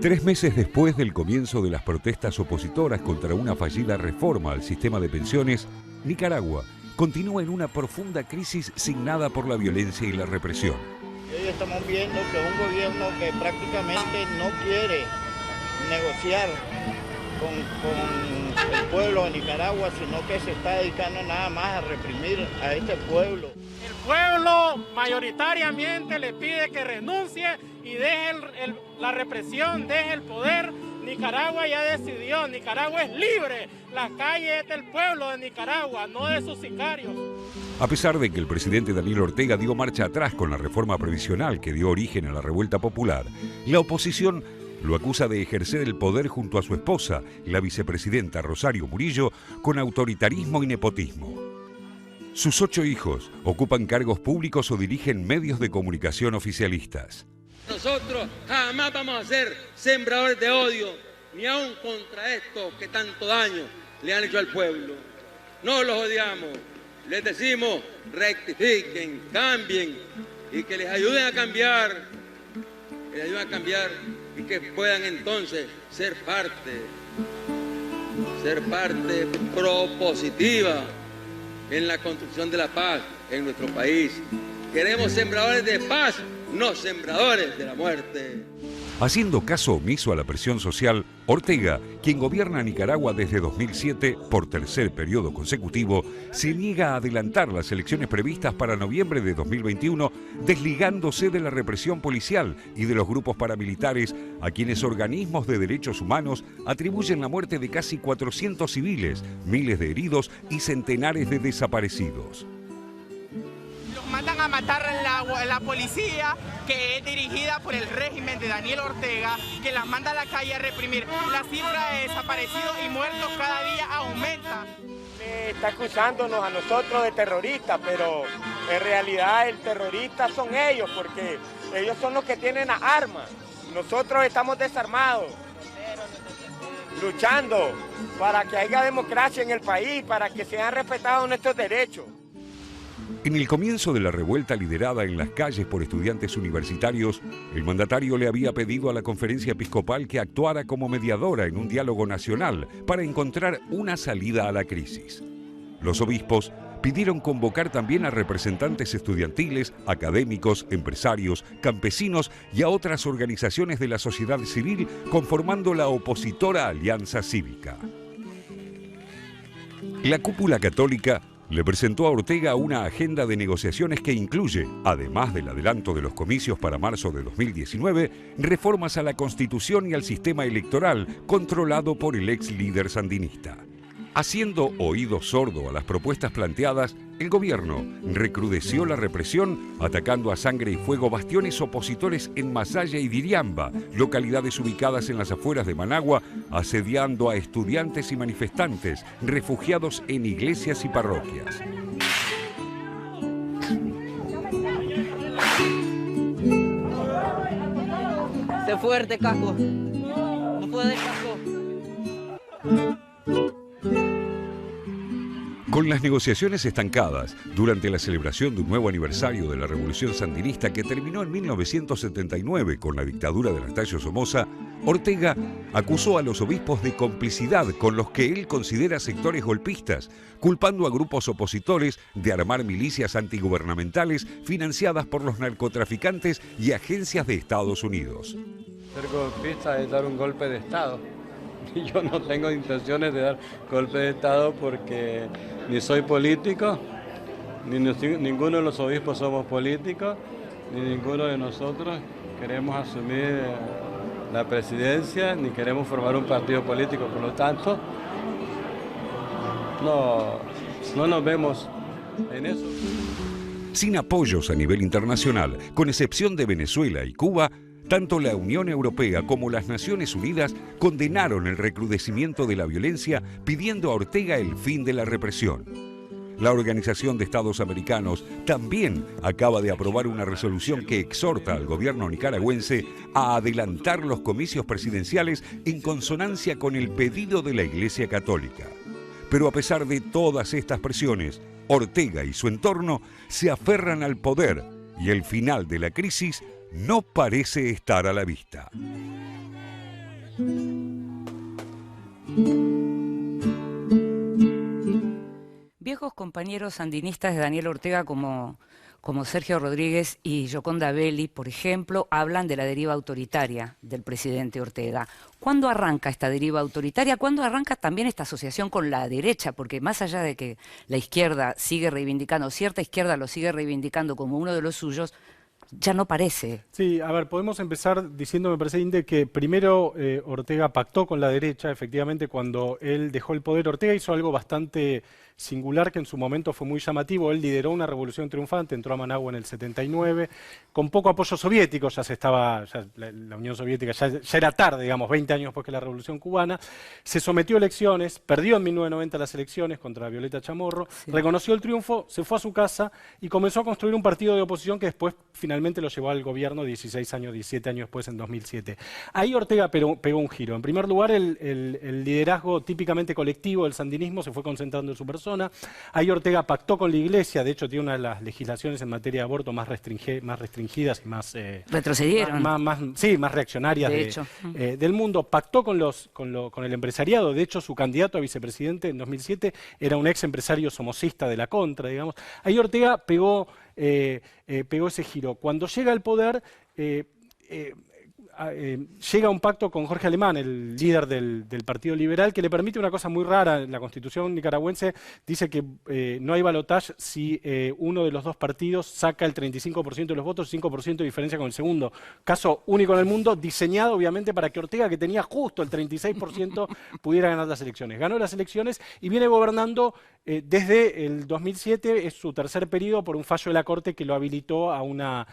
3 meses después del comienzo de las protestas opositoras contra una fallida reforma al sistema de pensiones, Nicaragua continúa en una profunda crisis signada por la violencia y la represión. Hoy estamos viendo que es un gobierno que prácticamente no quiere negociar con el pueblo de Nicaragua, sino que se está dedicando nada más a reprimir a este pueblo. El pueblo mayoritariamente le pide que renuncie y deje la represión, deje el poder. Nicaragua ya decidió, Nicaragua es libre, la calle es del pueblo de Nicaragua, no de sus sicarios. A pesar de que el presidente Daniel Ortega dio marcha atrás con la reforma previsional que dio origen a la revuelta popular, la oposición lo acusa de ejercer el poder junto a su esposa, la vicepresidenta Rosario Murillo, con autoritarismo y nepotismo. Sus 8 hijos ocupan cargos públicos o dirigen medios de comunicación oficialistas. Nosotros jamás vamos a ser sembradores de odio, ni aun contra estos que tanto daño le han hecho al pueblo. No los odiamos, les decimos rectifiquen, cambien y que les ayuden a cambiar, y que puedan entonces ser parte propositiva en la construcción de la paz en nuestro país. Queremos sembradores de paz, no sembradores de la muerte. Haciendo caso omiso a la presión social, Ortega, quien gobierna Nicaragua desde 2007 por tercer periodo consecutivo, se niega a adelantar las elecciones previstas para noviembre de 2021, desligándose de la represión policial y de los grupos paramilitares a quienes organismos de derechos humanos atribuyen la muerte de casi 400 civiles, miles de heridos y centenares de desaparecidos. Mandan a matar la policía, que es dirigida por el régimen de Daniel Ortega, que las manda a la calle a reprimir. La cifra de desaparecidos y muertos cada día aumenta. Está acusándonos a nosotros de terroristas, pero en realidad el terrorista son ellos, porque ellos son los que tienen las armas. Nosotros estamos desarmados, luchando para que haya democracia en el país, para que sean respetados nuestros derechos. En el comienzo de la revuelta liderada en las calles por estudiantes universitarios, el mandatario le había pedido a la conferencia episcopal que actuara como mediadora en un diálogo nacional para encontrar una salida a la crisis. Los obispos pidieron convocar también a representantes estudiantiles, académicos, empresarios, campesinos y a otras organizaciones de la sociedad civil conformando la opositora Alianza Cívica. La cúpula católica le presentó a Ortega una agenda de negociaciones que incluye, además del adelanto de los comicios para marzo de 2019, reformas a la Constitución y al sistema electoral controlado por el ex líder sandinista. Haciendo oído sordo a las propuestas planteadas, el gobierno recrudeció la represión, atacando a sangre y fuego bastiones opositores en Masaya y Diriamba, localidades ubicadas en las afueras de Managua, asediando a estudiantes y manifestantes, refugiados en iglesias y parroquias. Sé fuerte, Casco. No puedes, Casco. Con las negociaciones estancadas durante la celebración de un nuevo aniversario de la Revolución Sandinista que terminó en 1979 con la dictadura de Anastasio Somoza, Ortega acusó a los obispos de complicidad con los que él considera sectores golpistas, culpando a grupos opositores de armar milicias antigubernamentales financiadas por los narcotraficantes y agencias de Estados Unidos. Ser golpista es dar un golpe de Estado. Yo no tengo intenciones de dar golpe de Estado porque ni soy político, ni ninguno de los obispos somos políticos, ni ninguno de nosotros queremos asumir la presidencia, ni queremos formar un partido político. Por lo tanto, no nos vemos en eso. Sin apoyos a nivel internacional, con excepción de Venezuela y Cuba, tanto la Unión Europea como las Naciones Unidas condenaron el recrudecimiento de la violencia, pidiendo a Ortega el fin de la represión. La Organización de Estados Americanos también acaba de aprobar una resolución que exhorta al gobierno nicaragüense a adelantar los comicios presidenciales en consonancia con el pedido de la Iglesia Católica. Pero a pesar de todas estas presiones, Ortega y su entorno se aferran al poder y el final de la crisis no parece estar a la vista. Viejos compañeros sandinistas de Daniel Ortega como Sergio Rodríguez y Yoconda Belli, por ejemplo, hablan de la deriva autoritaria del presidente Ortega. ¿Cuándo arranca esta deriva autoritaria? ¿Cuándo arranca también esta asociación con la derecha? Porque más allá de que la izquierda sigue reivindicando, cierta izquierda lo sigue reivindicando como uno de los suyos, ya no parece. Sí, a ver, podemos empezar diciendo, me parece, Inde, que primero Ortega pactó con la derecha. Efectivamente, cuando él dejó el poder, Ortega hizo algo bastante singular que en su momento fue muy llamativo. Él lideró una revolución triunfante, entró a Managua en el 79, con poco apoyo soviético, ya la Unión Soviética ya era tarde, digamos, 20 años después que la Revolución Cubana. Se sometió a elecciones, perdió en 1990 las elecciones contra Violeta Chamorro, sí. Reconoció el triunfo, se fue a su casa y comenzó a construir un partido de oposición que después finalmente lo llevó al gobierno 16 años, 17 años después, en 2007. Ahí Ortega pegó un giro. En primer lugar, el liderazgo típicamente colectivo del sandinismo se fue concentrando en su persona. Ahí Ortega pactó con la Iglesia, de hecho tiene una de las legislaciones en materia de aborto más restringidas y más... retrocedieron. Más reaccionarias del mundo. Pactó con el empresariado, de hecho su candidato a vicepresidente en 2007 era un ex empresario somocista de la Contra, digamos. Ahí Ortega pegó ese giro. Cuando llega al poder... llega a un pacto con Jorge Alemán, el líder del Partido Liberal, que le permite una cosa muy rara. La Constitución nicaragüense dice que no hay balotaje si uno de los dos partidos saca el 35% de los votos, 5% de diferencia con el segundo. Caso único en el mundo, diseñado obviamente para que Ortega, que tenía justo el 36%, pudiera ganar las elecciones. Ganó las elecciones y viene gobernando desde el 2007, es su tercer periodo, por un fallo de la Corte que lo habilitó a una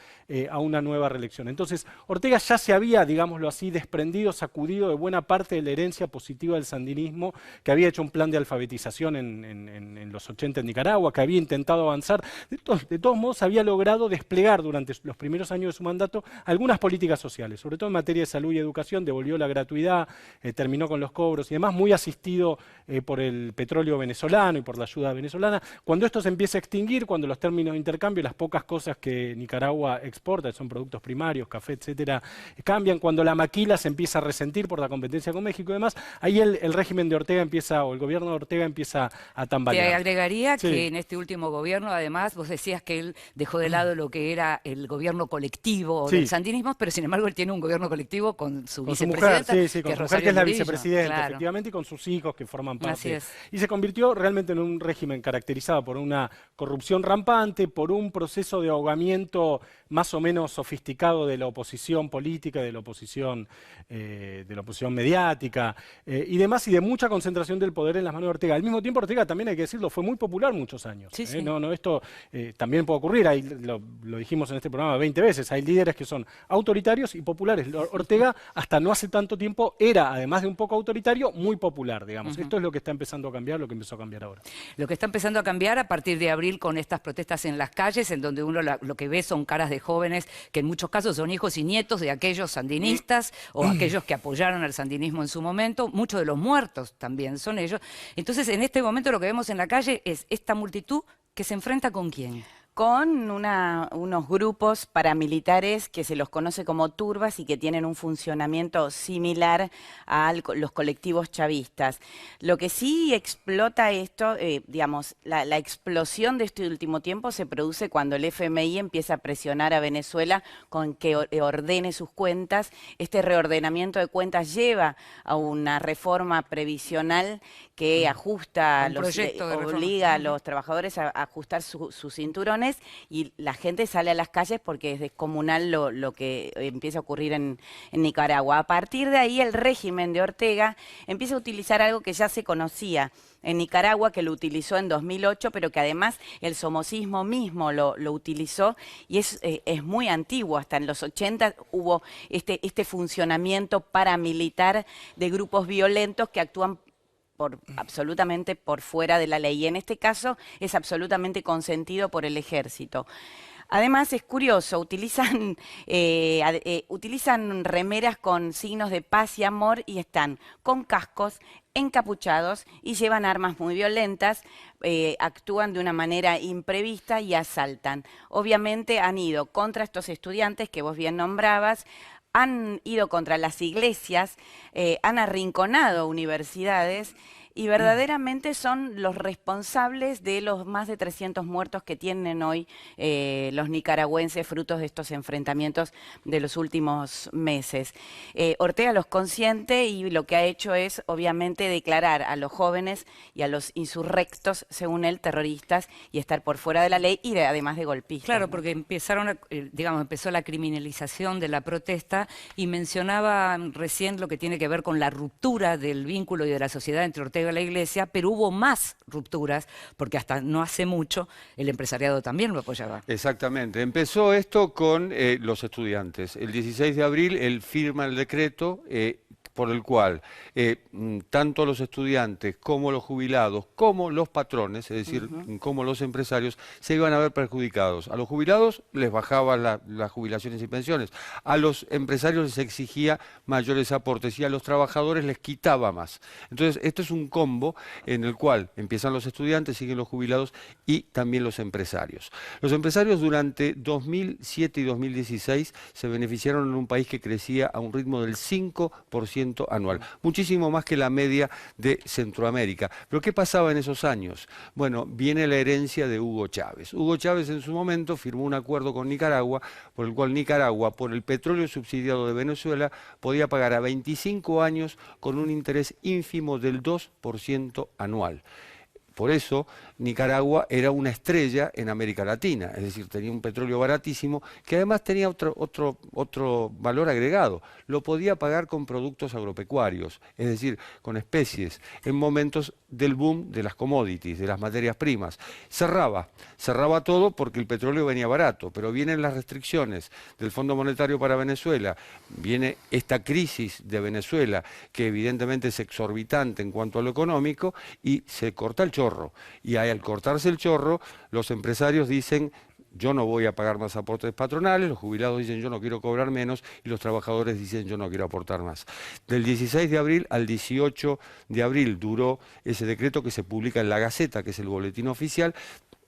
nueva reelección. Entonces, Ortega ya se había, digámoslo así, desprendido, sacudido de buena parte de la herencia positiva del sandinismo, que había hecho un plan de alfabetización en los 80 en Nicaragua, que había intentado avanzar. De todos modos, había logrado desplegar durante los primeros años de su mandato algunas políticas sociales, sobre todo en materia de salud y educación. Devolvió la gratuidad, terminó con los cobros y demás, muy asistido por el petróleo venezolano y por la ayuda venezolana. Cuando esto se empieza a extinguir, cuando los términos de intercambio, las pocas cosas que Nicaragua exporta, que son productos primarios, café, etcétera, cambian, cuando la maquila se empieza a resentir por la competencia con México y demás, ahí el régimen de Ortega empieza, o el gobierno de Ortega empieza a tambalear. Te agregaría que en este último gobierno, además, vos decías que él dejó de lado lo que era el gobierno colectivo del sandinismo, pero sin embargo él tiene un gobierno colectivo con su vicepresidenta, con su mujer, que es la vicepresidenta, claro. Efectivamente, y con sus hijos que forman parte. Y se convirtió realmente en un régimen caracterizado por una corrupción rampante, por un proceso de ahogamiento más o menos sofisticado de la oposición política, de la oposición mediática y demás, y de mucha concentración del poder en las manos de Ortega. Al mismo tiempo, Ortega, también hay que decirlo, fue muy popular muchos años. Esto también puede ocurrir, lo dijimos en este programa 20 veces, hay líderes que son autoritarios y populares. Ortega, hasta no hace tanto tiempo, era, además de un poco autoritario, muy popular, digamos. Esto es lo que está empezando a cambiar, lo que empezó a cambiar ahora. Lo que está empezando a cambiar a partir de abril con estas protestas en las calles, en donde uno lo que ve son caras de jóvenes que en muchos casos son hijos y nietos de aquellos sandinistas o aquellos que apoyaron al sandinismo en su momento. Muchos de los muertos también son ellos. Entonces, en este momento lo que vemos en la calle es esta multitud que se enfrenta ¿con quién? Con unos grupos paramilitares que se los conoce como turbas y que tienen un funcionamiento similar a los colectivos chavistas. Lo que sí explota esto, digamos, la explosión de este último tiempo se produce cuando el FMI empieza a presionar a Venezuela con que ordene sus cuentas. Este reordenamiento de cuentas lleva a una reforma previsional que ajusta, obliga a los trabajadores a ajustar sus cinturones, y la gente sale a las calles porque es descomunal lo que empieza a ocurrir en Nicaragua. A partir de ahí el régimen de Ortega empieza a utilizar algo que ya se conocía en Nicaragua, que lo utilizó en 2008, pero que además el somocismo mismo lo utilizó, y es muy antiguo. Hasta en los 80 hubo este funcionamiento paramilitar de grupos violentos que actúan absolutamente por fuera de la ley, y en este caso es absolutamente consentido por el ejército. Además, es curioso, utilizan remeras con signos de paz y amor y están con cascos, encapuchados y llevan armas muy violentas, actúan de una manera imprevista y asaltan. Obviamente han ido contra estos estudiantes que vos bien nombrabas, han ido contra las iglesias, han arrinconado universidades y verdaderamente son los responsables de los más de 300 muertos que tienen hoy los nicaragüenses frutos de estos enfrentamientos de los últimos meses. Ortega los consiente y lo que ha hecho es obviamente declarar a los jóvenes y a los insurrectos, según él, terroristas y estar por fuera de la ley y además de golpistas. Claro, porque empezó la criminalización de la protesta y mencionaba recién lo que tiene que ver con la ruptura del vínculo y de la sociedad entre Ortega y la Iglesia, pero hubo más rupturas, porque hasta no hace mucho el empresariado también lo apoyaba. Exactamente. Empezó esto con los estudiantes. El 16 de abril él firma el decreto por el cual tanto los estudiantes como los jubilados, como los patrones, es decir, como los empresarios, se iban a ver perjudicados. A los jubilados les bajaban las jubilaciones y pensiones, a los empresarios les exigía mayores aportes y a los trabajadores les quitaba más. Entonces, esto es un combo en el cual empiezan los estudiantes, siguen los jubilados y también los empresarios. Los empresarios durante 2007 y 2016 se beneficiaron en un país que crecía a un ritmo del 5% anual, muchísimo más que la media de Centroamérica. ¿Pero qué pasaba en esos años? Bueno, viene la herencia de Hugo Chávez. Hugo Chávez en su momento firmó un acuerdo con Nicaragua, por el cual Nicaragua, por el petróleo subsidiado de Venezuela, podía pagar a 25 años con un interés ínfimo del 2% anual. Por eso Nicaragua era una estrella en América Latina, es decir, tenía un petróleo baratísimo que además tenía otro valor agregado. Lo podía pagar con productos agropecuarios, es decir, con especies, en momentos del boom de las commodities, de las materias primas. Cerraba todo porque el petróleo venía barato, pero vienen las restricciones del Fondo Monetario para Venezuela, viene esta crisis de Venezuela que evidentemente es exorbitante en cuanto a lo económico y se corta el chorro. Y al cortarse el chorro, los empresarios dicen: yo no voy a pagar más aportes patronales, los jubilados dicen: yo no quiero cobrar menos, y los trabajadores dicen: yo no quiero aportar más. Del 16 de abril al 18 de abril duró ese decreto que se publica en La Gaceta, que es el boletín oficial.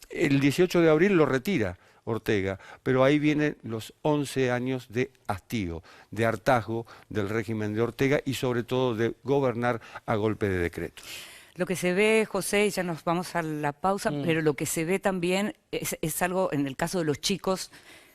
El 18 de abril lo retira Ortega, pero ahí vienen los 11 años de hastío, de hartazgo del régimen de Ortega y sobre todo de gobernar a golpe de decreto. Lo que se ve, José, y ya nos vamos a la pausa, pero lo que se ve también es algo, en el caso de los chicos,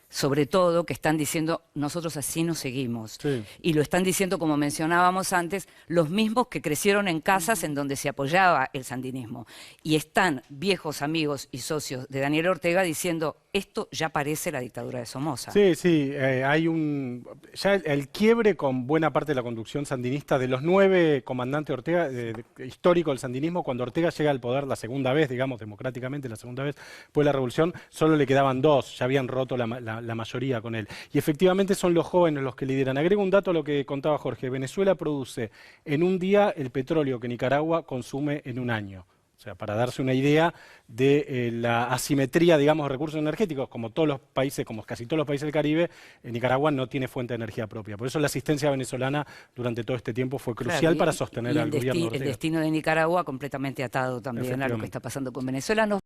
sobre todo, que están diciendo: nosotros así no seguimos. Sí. Y lo están diciendo, como mencionábamos antes, los mismos que crecieron en casas en donde se apoyaba el sandinismo. Y están viejos amigos y socios de Daniel Ortega diciendo: esto ya parece la dictadura de Somoza. Sí, sí, hay ya el quiebre con buena parte de la conducción sandinista de los 9 comandantes Ortega, histórico del sandinismo. Cuando Ortega llega al poder la segunda vez, digamos, democráticamente, la segunda vez después de la revolución, solo le quedaban 2, ya habían roto la mayoría con él. Y efectivamente son los jóvenes los que lideran. Agrego un dato a lo que contaba Jorge: Venezuela produce en un día el petróleo que Nicaragua consume en un año. O sea, para darse una idea de la asimetría, digamos, de recursos energéticos, como todos los países, como casi todos los países del Caribe, Nicaragua no tiene fuente de energía propia. Por eso la asistencia venezolana durante todo este tiempo fue crucial para sostener al gobierno Ortega. El destino de Nicaragua completamente atado también a lo que está pasando con Venezuela.